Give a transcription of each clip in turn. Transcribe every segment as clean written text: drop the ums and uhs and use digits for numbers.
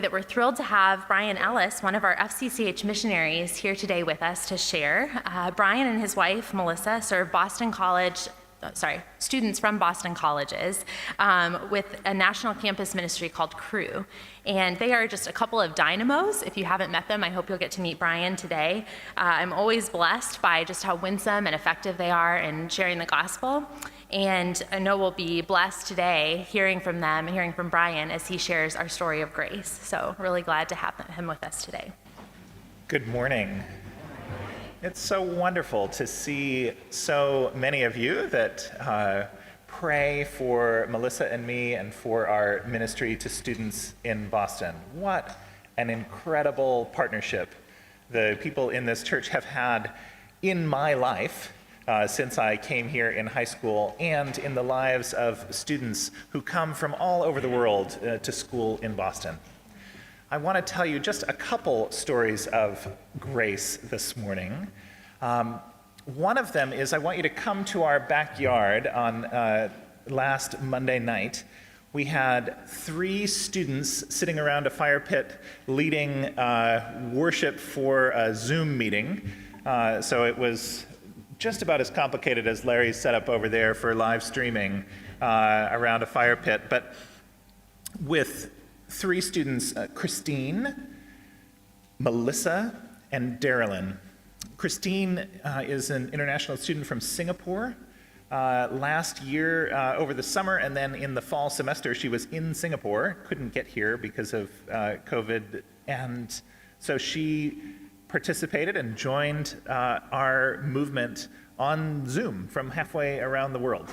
That we're thrilled to have Brian Ellis, one of our FCCH missionaries, here today with us to share. Brian and his wife, Melissa, serve students from Boston colleges with a national campus ministry called Crew. And they are just a couple of dynamos. If you haven't met them, I hope you'll get to meet Brian today. I'm always blessed by just how winsome and effective they are in sharing the gospel. And I know we'll be blessed today hearing from them and hearing from Brian as he shares our story of grace. So really glad to have him with us today. Good morning. It's so wonderful to see so many of you that pray for Melissa and me and for our ministry to students in Boston. What an incredible partnership the people in this church have had in my life since I came here in high school, and in the lives of students who come from all over the world to school in Boston. I want to tell you just a couple stories of grace this morning. One of them is I want you to come to our backyard on last Monday night. We had 3 students sitting around a fire pit leading worship for a Zoom meeting. So it was just about as complicated as Larry's setup over there for live streaming around a fire pit, but with 3 students, Christine, Melissa, and Darylyn. Christine is an international student from Singapore. Last year, over the summer, and then in the fall semester, she was in Singapore, couldn't get here because of COVID, and so she participated and joined our movement on Zoom from halfway around the world,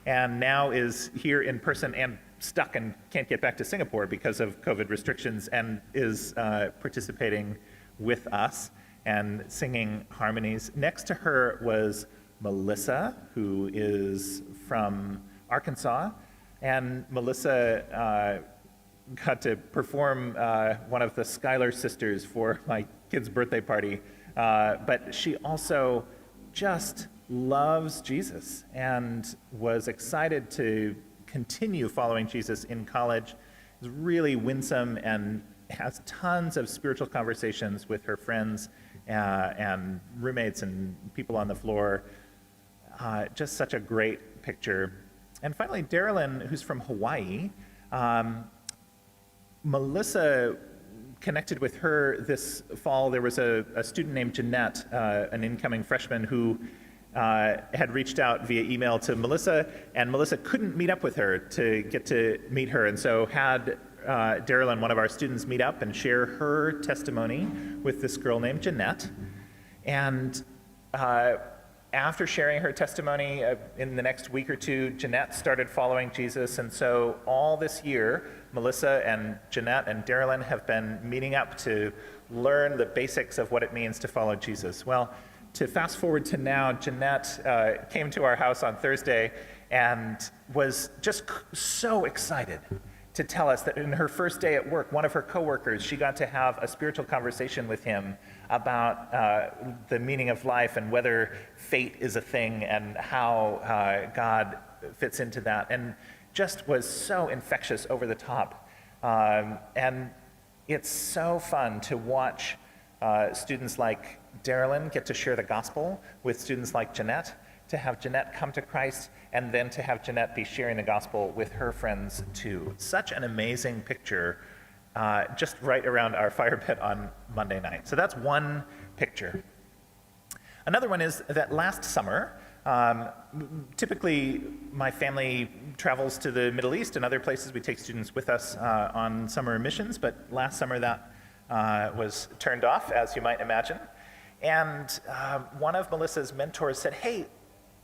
and now is here in person and stuck and can't get back to Singapore because of COVID restrictions, and is participating with us and singing harmonies. Next to her was Melissa, who is from Arkansas, and Melissa got to perform one of the Schuyler sisters for my kid's birthday party, but she also just loves Jesus and was excited to continue following Jesus in college. Is really winsome and has tons of spiritual conversations with her friends and roommates and people on the floor. Just such a great picture. And finally, Darylyn, who's from Hawaii. Melissa connected with her this fall. There was a student named Jeanette, an incoming freshman, who had reached out via email to Melissa, and Melissa couldn't meet up with her to get to meet her, and so had Darylyn, one of our students, meet up and share her testimony with this girl named Jeanette. And after sharing her testimony in the next week or two, Jeanette started following Jesus, and so all this year, Melissa and Jeanette and Darylyn have been meeting up to learn the basics of what it means to follow Jesus. Well, to fast forward to now, Jeanette came to our house on Thursday and was just so excited to tell us that in her first day at work, one of her coworkers, she got to have a spiritual conversation with him about the meaning of life and whether fate is a thing and how God fits into that, and just was so infectious, over the top. And it's so fun to watch students like Darylyn get to share the gospel with students like Jeanette, to have Jeanette come to Christ, and then to have Jeanette be sharing the gospel with her friends too. Such an amazing picture just right around our fire pit on Monday night. So that's one picture. Another one is that last summer, typically my family travels to the Middle East and other places. We take students with us on summer missions, but last summer that was turned off, as you might imagine. And one of Melissa's mentors said, "Hey,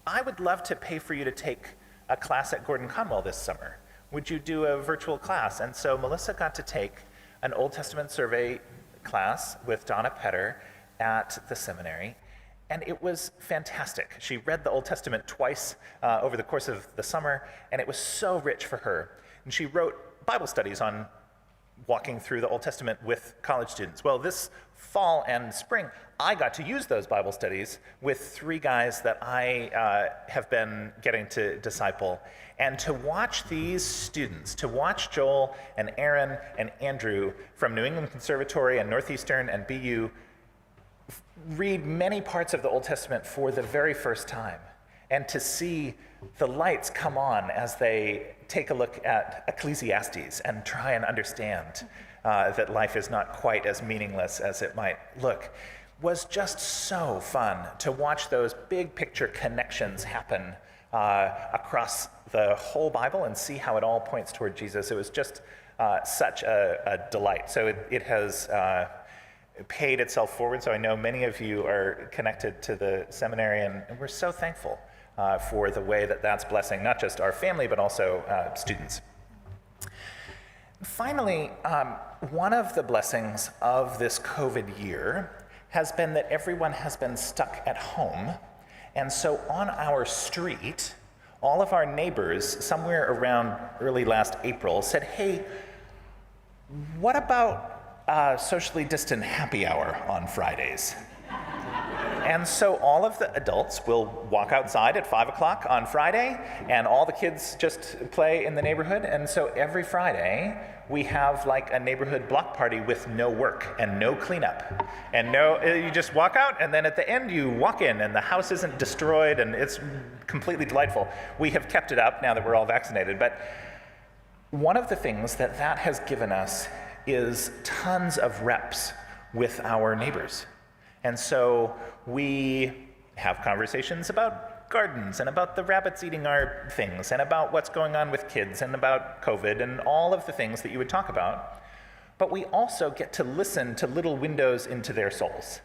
I would love to pay for you to take a class at Gordon Conwell this summer. Would you do a virtual class?" And so Melissa got to take an Old Testament survey class with Donna Petter at the seminary, and it was fantastic. She read the Old Testament twice over the course of the summer, and it was so rich for her. And she wrote Bible studies on walking through the Old Testament with college students. Well, this fall and spring, I got to use those Bible studies with 3 guys that I have been getting to disciple. And to watch these students, to watch Joel and Aaron and Andrew from New England Conservatory and Northeastern and BU read many parts of the Old Testament for the very first time, and to see the lights come on as they take a look at Ecclesiastes and try and understand that life is not quite as meaningless as it might look, was just so fun to watch those big picture connections happen across the whole Bible and see how it all points toward Jesus. It was just such a delight. So it has paid itself forward. So I know many of you are connected to the seminary, and we're so thankful for the way that that's blessing not just our family, but also students. Finally, one of the blessings of this COVID year has been that everyone has been stuck at home. And so on our street, all of our neighbors, somewhere around early last April, said, hey, what about socially distant happy hour on Fridays? And so all of the adults will walk outside at 5 o'clock on Friday, and all the kids just play in the neighborhood. And so every Friday, we have like a neighborhood block party with no work and no cleanup. And you just walk out, and then at the end you walk in, and the house isn't destroyed, and it's completely delightful. We have kept it up now that we're all vaccinated. But one of the things that has given us is tons of reps with our neighbors. And so we have conversations about gardens and about the rabbits eating our things and about what's going on with kids and about COVID and all of the things that you would talk about. But we also get to listen to little windows into their souls.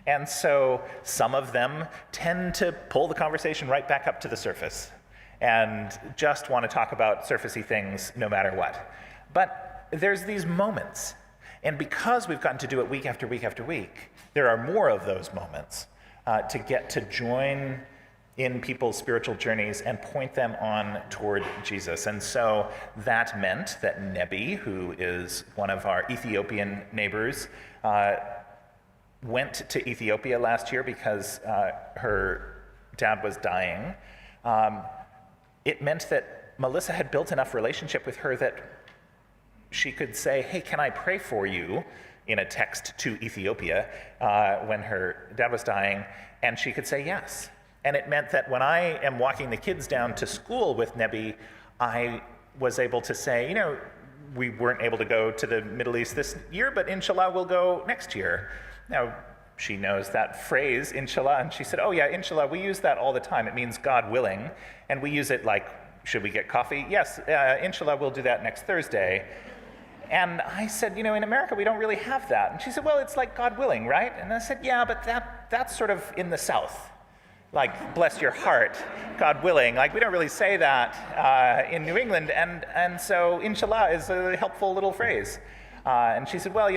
And so some of them tend to pull the conversation right back up to the surface and just want to talk about surfacey things no matter what. But there's these moments. And because we've gotten to do it week after week after week, there are more of those moments to get to join in people's spiritual journeys and point them on toward Jesus. And so that meant that Nebi, who is one of our Ethiopian neighbors, went to Ethiopia last year because her dad was dying. It meant that Melissa had built enough relationship with her that she could say, hey, can I pray for you, in a text to Ethiopia when her dad was dying, and she could say yes. And it meant that when I am walking the kids down to school with Nebi, I was able to say, we weren't able to go to the Middle East this year, but inshallah we'll go next year. Now, she knows that phrase, inshallah, and she said, oh yeah, inshallah, we use that all the time. It means God willing, and we use it like, should we get coffee? Yes, inshallah, we'll do that next Thursday. And I said, in America, we don't really have that. And she said, well, it's like God willing, right? And I said, yeah, but that's sort of in the South. Like, bless your heart, God willing. Like, we don't really say that in New England. And so, inshallah is a helpful little phrase. And she said, well,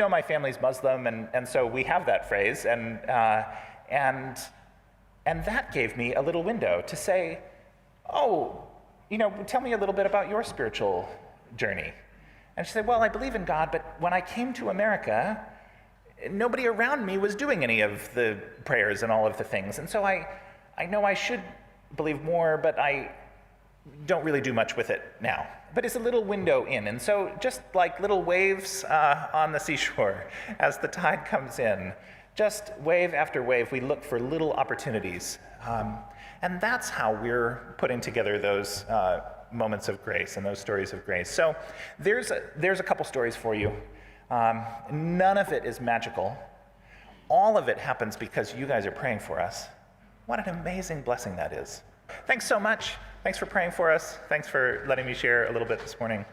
my family's Muslim, and so we have that phrase. And that gave me a little window to say, oh, tell me a little bit about your spiritual journey. And she said, well, I believe in God, but when I came to America, nobody around me was doing any of the prayers and all of the things. And so I know I should believe more, but I don't really do much with it now. But it's a little window in. And so just like little waves on the seashore, as the tide comes in, just wave after wave, we look for little opportunities. And that's how we're putting together those moments of grace and those stories of grace. So there's a couple stories for you. None of it is magical. All of it happens because you guys are praying for us. What an amazing blessing that is. Thanks so much. Thanks for praying for us. Thanks for letting me share a little bit this morning.